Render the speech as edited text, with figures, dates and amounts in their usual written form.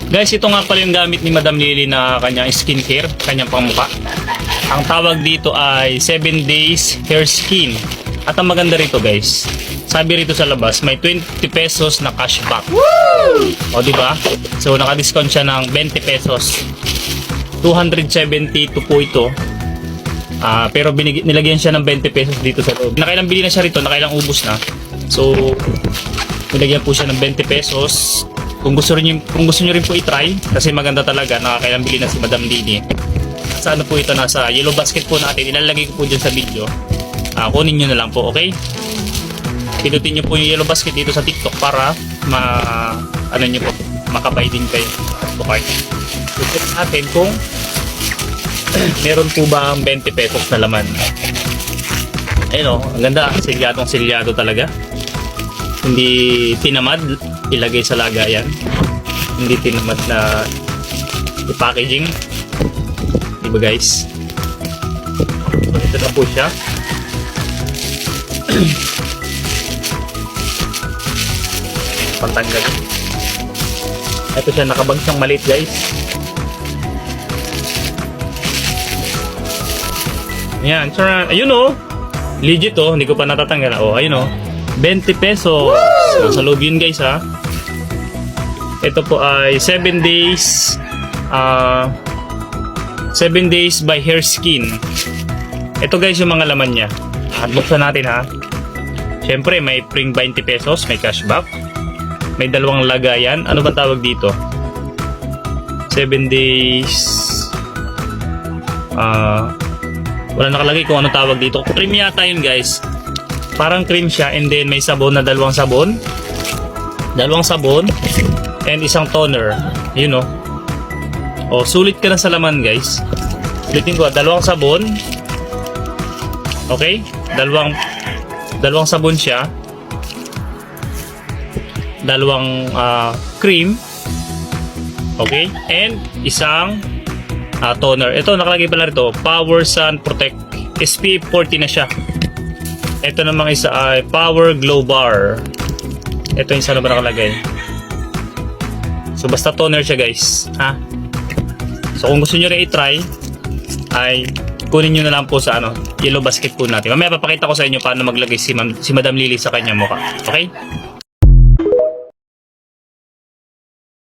Guys, ito nga pala yung gamit ni Madam Lily na kanyang skincare, kanyang pangmukha. Ang tawag dito ay 7 days hair skin. At ang maganda rito guys, sabi rito sa labas, may 20 pesos na cashback. Woo! O diba? So naka-discount siya ng 20 pesos. 272 po ito. Pero nilagyan siya ng 20 pesos dito sa loob. Nakailang bili na siya rito, nakailang ubos na. So, nilagyan po siya ng 20 pesos. Kung gusto niyo rin po i-try, kasi maganda talaga, nakakailang bili na si Madam Lily. Sa ano po ito, nasa yellow basket po natin, ilalagay ko po dyan sa video. Kunin nyo na lang po, okay? Pinutin nyo po yung yellow basket dito sa TikTok para makabay din kayo. So, check natin kung meron po ba ang 20 pesos na laman. Ayun o, ang ganda, silyadong talaga. Hindi tinamad ilagay sa lagayan, hindi tinamad na i-packaging, diba guys? So, ito na po siya. Pantanggal. Ito siya, nakabag siyang maliit guys. Ayan, so, ayun o, legit o, hindi ko pa natatanggal. O, ayun o, 20 pesos. Sa loob yun guys ha. Ito po ay 7 days 7 days by hair skin. Ito guys yung mga laman niya. Buksan natin ha. Syempre may pring 20 pesos, may cashback. May dalawang lagayan. Ano ba tawag dito? 7 days wala nakalagay kung ano tawag dito. Cream yata yun guys. Parang cream siya, and then may sabon na dalawang sabon and isang toner, you know. O, sulit ka na sa laman guys. Ulitin ko, dalawang sabon, okay, dalawang sabon siya, dalawang cream, okay, and isang toner. Ito nakalagay pala rito, Power Sun Protect, SPF 40 na siya. Ito namang isa ay Power Glow Bar. Ito yung isa na ba nakalagay. So basta toner siya guys, ha? So kung gusto nyo rin i-try, ay kunin nyo na lang po sa yellow basket po natin. Mamaya papakita ko sa inyo paano maglagay si Madam Lily sa kanyang mukha. Okay?